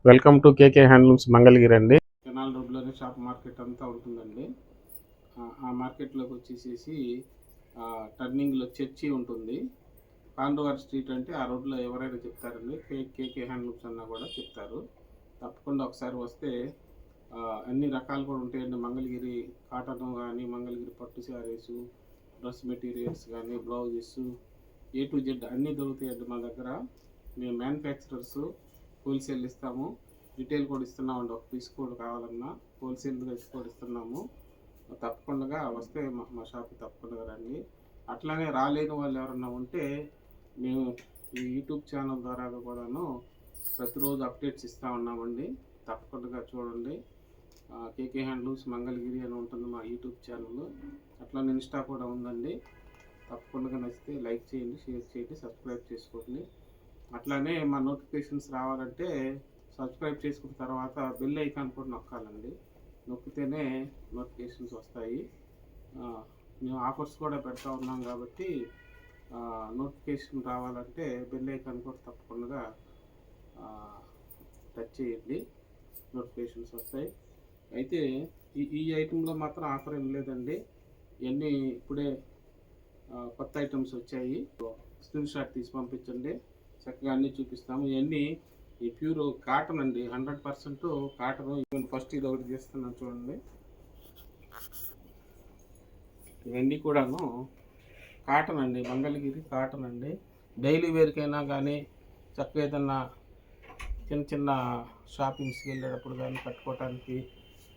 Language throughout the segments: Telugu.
Welcome to KK handlooms Mangalagiri అండి. కెనాల్ రోడ్లోనే షాప్ మార్కెట్ అంతా ఉంటుందండి. ఆ మార్కెట్లోకి వచ్చేసేసి టర్నింగ్లో చర్చి ఉంటుంది. పాండవారి స్ట్రీట్ అంటే ఆ రోడ్లో ఎవరైనా చెప్తారండి, కేకే హ్యాండ్లూమ్స్ అన్నా కూడా చెప్తారు. తప్పకుండా ఒకసారి వస్తే అన్ని రకాలు కూడా ఉంటాయండి. మంగళగిరి కాటన్ కానీ, మంగళగిరి పట్టు శారీస్, డ్రెస్ మెటీరియల్స్ కానీ, బ్లౌజెస్ A to Z అన్నీ దొరుకుతాయండి మా దగ్గర. మేము మ్యానుఫ్యాక్చరర్స్, హోల్సేల్ ఇస్తాము, రిటైల్ కూడా ఇస్తున్నామండి. ఒక పీస్ కూడా కావాలన్నా హోల్సేల్గా కూడా ఇస్తున్నాము. తప్పకుండా వస్తే మా షాప్కి తప్పకుండా రండి. అట్లానే రాలేని వాళ్ళు ఎవరన్నా ఉంటే మేము ఈ యూట్యూబ్ ఛానల్ ద్వారా కూడాను ప్రతిరోజు అప్డేట్స్ ఇస్తూ ఉన్నామండి. తప్పకుండా చూడండి. కేకే హ్యాండ్లూమ్స్ మంగళగిరి అని ఉంటుంది మా యూట్యూబ్ ఛానల్. అట్లానే ఇన్స్టా కూడా ఉందండి. తప్పకుండా నచ్చితే లైక్ చేయండి, షేర్ చేయండి, సబ్స్క్రైబ్ చేసుకోండి. అట్లానే మా నోటిఫికేషన్స్ రావాలంటే సబ్స్క్రైబ్ చేసుకున్న తర్వాత బెల్ ఐకాన్ కూడా నొక్కాలండి. నొక్కితేనే నోటిఫికేషన్స్ వస్తాయి. మేము ఆఫర్స్ కూడా పెడతా ఉన్నాం కాబట్టి నోటిఫికేషన్ రావాలంటే బెల్ ఐకాన్ కూడా తప్పకుండా టచ్ చేయండి, నోటిఫికేషన్స్ వస్తాయి. అయితే ఈ ఐటెంలో మాత్రం ఆఫర్ ఏం లేదండి. ఇవన్నీ ఇప్పుడే కొత్త ఐటమ్స్ వచ్చాయి. స్క్రీన్ షాట్ తీసి పంపించండి, చక్కగా అన్నీ చూపిస్తాము. ఇవన్నీ ఈ ప్యూర్ కాటన్ అండి, 100% కాటన్. ఫస్ట్ ఇది ఒకటి చేస్తున్నాను చూడండి. ఇవన్నీ కూడాను కాటన్ అండి, మంగళగిరి కాటన్ అండి. డైలీ వేర్కైనా కానీ, చక్కగా ఏదన్నా చిన్న చిన్న షాపింగ్స్కి వెళ్ళేటప్పుడు కానీ కట్టుకోవటానికి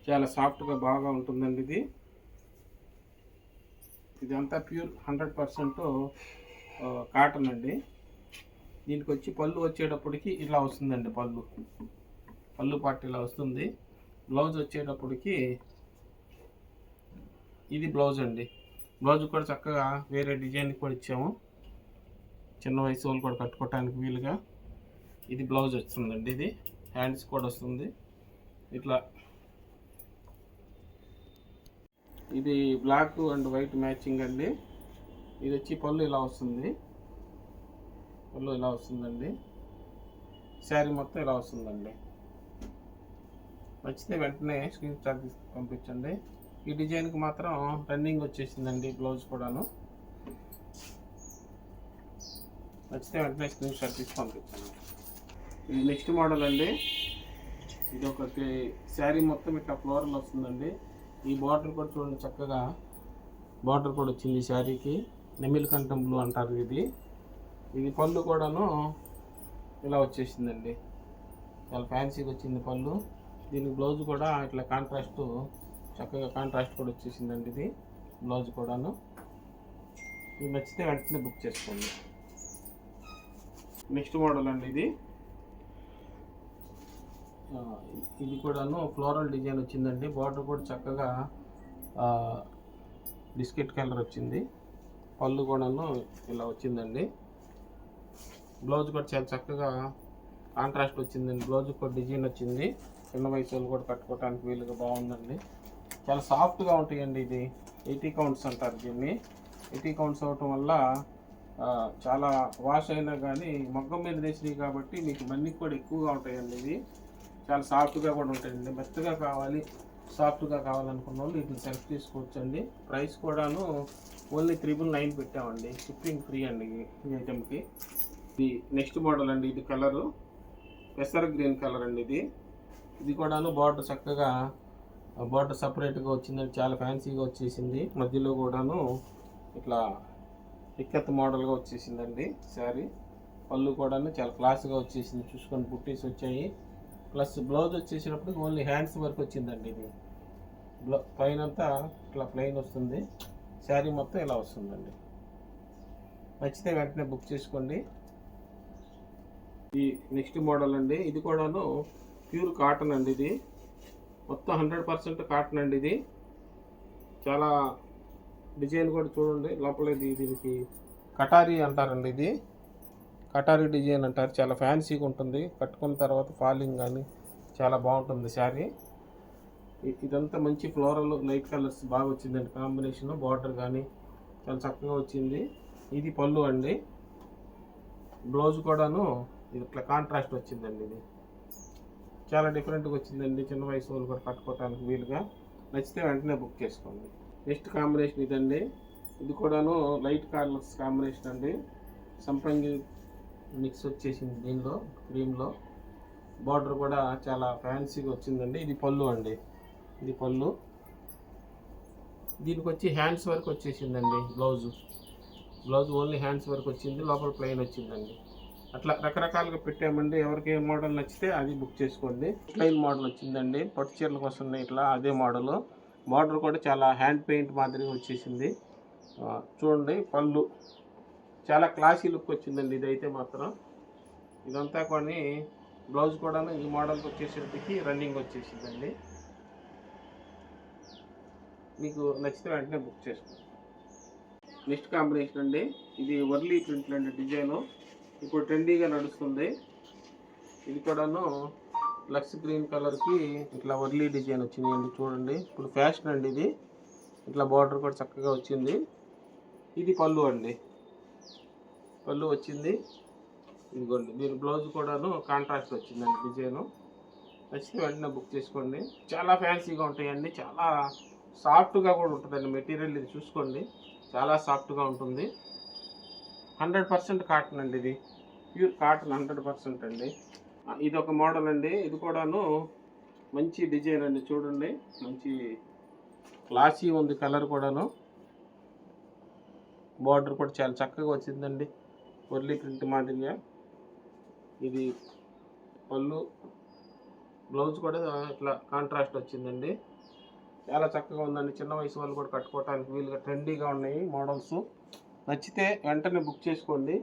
చాలా సాఫ్ట్గా బాగా ఉంటుందండి. ఇదంతా ప్యూర్ 100% కాటన్ అండి. దీనికి వచ్చి పళ్ళు వచ్చేటప్పటికి ఇలా వస్తుందండి. పళ్ళు పార్ట్ ఇలా వస్తుంది. బ్లౌజ్ వచ్చేటప్పటికి ఇది బ్లౌజ్ అండి. బ్లౌజ్ కూడా చక్కగా వేరే డిజైన్ కూడా ఇచ్చాము, చిన్న వయసు వాళ్ళు కూడా కట్టుకోవటానికి వీలుగా. ఇది బ్లౌజ్ వస్తుందండి. ఇది హ్యాండ్స్ కూడా వస్తుంది ఇట్లా. ఇది బ్లాక్ అండ్ వైట్ మ్యాచింగ్ అండి. ఇది వచ్చి పళ్ళు ఇలా వస్తుంది, పళ్ళు ఇలా వస్తుందండి. శారీ మొత్తం ఇలా వస్తుందండి. నచ్చితే వెంటనే స్క్రీన్ షాట్ తీసి పంపించండి. ఈ డిజైన్కి మాత్రం రన్నింగ్ వచ్చేసిందండి బ్లౌజ్ కూడాను. నచ్చితే వెంటనే స్క్రీన్ షాట్ తీసి పంపించండి. ఇది నెక్స్ట్ మోడల్ అండి. ఇది ఒకటి శారీ మొత్తం ఇట్లా ఫ్లోరల్ వస్తుందండి. ఈ బార్డర్ కూడా చూడండి, చక్కగా బార్డర్ కూడా వచ్చింది శారీకి. నెమిలి కంఠం బ్లూ అంటారు ఇది పళ్ళు కూడాను ఇలా వచ్చేసిందండి. చాలా ఫ్యాన్సీగా వచ్చింది పళ్ళు. దీనికి బ్లౌజ్ కూడా ఇట్లా కాంట్రాస్ట్, చక్కగా కాంట్రాస్ట్ కూడా వచ్చేసిందండి. ఇది బ్లౌజ్ కూడాను. ఇది నచ్చితే వెంటనే బుక్ చేసుకోండి. నెక్స్ట్ మోడల్ అండి. ఇది కూడాను ఫ్లోరల్ డిజైన్ వచ్చిందండి. బార్డర్ కూడా చక్కగా బిస్కెట్ కలర్ వచ్చింది. పళ్ళు కూడాను ఇలా వచ్చిందండి. బ్లౌజ్ కూడా చాలా చక్కగా కాంట్రాస్ట్ వచ్చిందండి. బ్లౌజ్ కూడా డిజైన్ వచ్చింది. చిన్న వయసు వాళ్ళు కూడా కట్టుకోవడానికి వీలుగా బాగుందండి. చాలా సాఫ్ట్గా ఉంటాయండి. ఇది 80 కౌంట్స్ అంటారు దీన్ని. 80 కౌంట్స్ అవటం వల్ల చాలా వాష్ అయినా కానీ మగ్గం మీద వేసినవి కాబట్టి మీకు మన్నిక కూడా ఎక్కువగా ఉంటాయండి. ఇది చాలా సాఫ్ట్గా కూడా ఉంటాయండి. మెత్తగా కావాలి, సాఫ్ట్గా కావాలనుకున్న వాళ్ళు వీటిని సెలెక్ట్ చేసుకోవచ్చండి. ప్రైస్ కూడాను ఓన్లీ 999 పెట్టామండి. షిప్పింగ్ ఫ్రీ అండి ఈ ఐటెంకి. ఇది నెక్స్ట్ మోడల్ అండి. ఇది కలరు పెసర గ్రీన్ కలర్ అండి. ఇది కూడాను బార్డర్ చక్కగా బార్డర్ సపరేట్గా వచ్చిందండి. చాలా ఫ్యాన్సీగా వచ్చేసింది. మధ్యలో కూడాను ఇట్లా ఇక్కత్ మోడల్గా వచ్చేసిందండి శారీ. పళ్ళు కూడాను చాలా క్లాస్గా వచ్చేసింది. చూసుకొని బుట్టీస్ వచ్చాయి. ప్లస్ బ్లౌజ్ వచ్చేసినప్పుడు ఓన్లీ హ్యాండ్స్ వరకు వచ్చిందండి. ఇది పైన అంతా ఇట్లా ప్లెయిన్ వస్తుంది. శారీ మొత్తం ఇలా వస్తుందండి. నచ్చితే వెంటనే బుక్ చేసుకోండి. ఈ నెక్స్ట్ మోడల్ అండి. ఇది కూడాను ప్యూర్ కాటన్ అండి. ఇది మొత్తం 100% కాటన్ అండి. ఇది చాలా డిజైన్ కూడా చూడండి. లోపల దీనికి కటారీ అంటారండి. ఇది కటారీ డిజైన్ అంటారు. చాలా ఫ్యాన్సీగా ఉంటుంది. కట్టుకున్న తర్వాత ఫాలింగ్ కానీ చాలా బాగుంటుంది శారీ. ఇదంతా మంచి ఫ్లోరల్ లైట్ కలర్స్ బాగా వచ్చిందండి కాంబినేషన్. బార్డర్ కానీ చాలా చక్కగా వచ్చింది. ఇది పళ్ళు అండి. బ్లౌజ్ కూడాను ఇది ఇట్లా కాంట్రాస్ట్ వచ్చిందండి. ఇది చాలా డిఫరెంట్గా వచ్చిందండి. చిన్న వయసు వాళ్ళు కూడా కట్టుకోవడానికి వీలుగా. నచ్చితే వెంటనే బుక్ చేసుకోండి. నెక్స్ట్ కాంబినేషన్ ఇదండి. ఇది కూడాను లైట్ కలర్స్ కాంబినేషన్ అండి. సంపంగి మిక్స్ వచ్చేసింది దీనిలో, క్రీమ్లో. బార్డర్ కూడా చాలా ఫ్యాన్సీగా వచ్చిందండి. ఇది పళ్ళు అండి. ఇది పళ్ళు. దీనికి వచ్చి హ్యాండ్స్ వరకు వచ్చేసిందండి. బ్లౌజ్ ఓన్లీ హ్యాండ్స్ వరకు వచ్చింది, లోపల ప్లెయిన్ వచ్చిందండి. అట్లా రకరకాలుగా పెట్టామండి. ఎవరికి ఏ మోడల్ నచ్చితే అది బుక్ చేసుకోండి. ప్లెయిన్ మోడల్ వచ్చిందండి. పట్టు చీరలకు వస్తున్నాయి ఇట్లా, అదే మోడల్. బార్డర్ కూడా చాలా హ్యాండ్ పెయింట్ మాదిరిగా వచ్చేసింది. చూడండి, పళ్ళు చాలా క్లాసీ లుక్ వచ్చిందండి. ఇదైతే మాత్రం ఇదంతా కొని బ్లౌజ్ కూడా ఈ మోడల్కి వచ్చేసరికి రన్నింగ్ వచ్చేసిందండి. మీకు నచ్చితే వెంటనే బుక్ చేసుకోండి. నెక్స్ట్ కాంబినేషన్ అండి. ఇది వర్లీ ప్రింట్లు అండి. డిజైను ఇప్పుడు ట్రెండీగా నడుస్తుంది. ఇది కూడాను లక్స్ గ్రీన్ కలర్కి ఇట్లా వర్లీ డిజైన్ వచ్చిందండి. చూడండి, ఇప్పుడు ఫ్యాషన్ అండి ఇది. ఇట్లా బార్డర్ కూడా చక్కగా వచ్చింది. ఇది పళ్ళు అండి. పళ్ళు వచ్చింది. ఇదిగోండి, దీని బ్లౌజ్ కూడాను కాంట్రాస్ట్ వచ్చిందండి డిజైను. నచ్చితే వెంటనే బుక్ చేసుకోండి. చాలా ఫ్యాన్సీగా ఉంటాయండి. చాలా సాఫ్ట్గా కూడా ఉంటుందండి మెటీరియల్. ఇది చూసుకోండి, చాలా సాఫ్ట్గా ఉంటుంది. 100% కాటన్ అండి. ఇది ప్యూర్ కాటన్ 100% అండి. ఇది ఒక మోడల్ అండి. ఇది కూడాను మంచి డిజైన్ అండి. చూడండి, మంచి క్లాసీ ఉంది. కలర్ కూడాను, బార్డర్ కూడా చాలా చక్కగా వచ్చిందండి. వర్లీ ప్రింట్ మాదిరిగా. ఇది పళ్ళు, బ్లౌజ్ కూడా ఇట్లా కాంట్రాస్ట్ వచ్చిందండి. చాలా చక్కగా ఉందండి. చిన్న వయసు వాళ్ళు కూడా కట్టుకోవడానికి వీలుగా ట్రెండీగా ఉన్నాయి మోడల్స్. నచ్చితే వెంటనే బుక్ చేసుకోండి.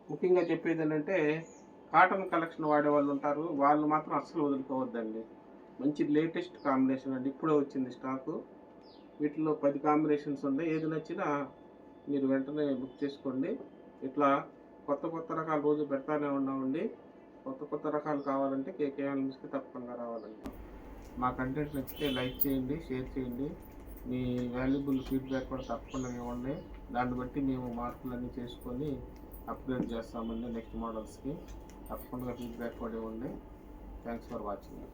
ముఖ్యంగా చెప్పేది ఏంటంటే, కాటన్ కలెక్షన్ వాడే వాళ్ళు ఉంటారు, వాళ్ళు మాత్రం అస్సలు వదులుకోవద్దండి. మంచి లేటెస్ట్ కాంబినేషన్ అండి. ఇప్పుడే వచ్చింది స్టాకు. వీటిలో 10 కాంబినేషన్స్ ఉన్నాయి. ఏది నచ్చినా మీరు వెంటనే బుక్ చేసుకోండి. ఇట్లా కొత్త రకాలు రోజు పెడతానే ఉన్నామండి. కొత్త రకాలు కావాలంటే కేకేఎల్ న్యూస్కి తప్పకుండా రావాలండి. మా కంటెంట్ నచ్చితే లైక్ చేయండి, షేర్ చేయండి. మీ వాల్యుబుల్ ఫీడ్బ్యాక్ కూడా తప్పకుండా ఇవ్వండి. దాన్ని బట్టి మేము మార్పులన్నీ చేసుకొని అప్గ్రేడ్ చేస్తామండి నెక్స్ట్ మోడల్స్కి. తప్పకుండా ఫీడ్బ్యాక్ కూడా ఇవ్వండి. Thanks for watching.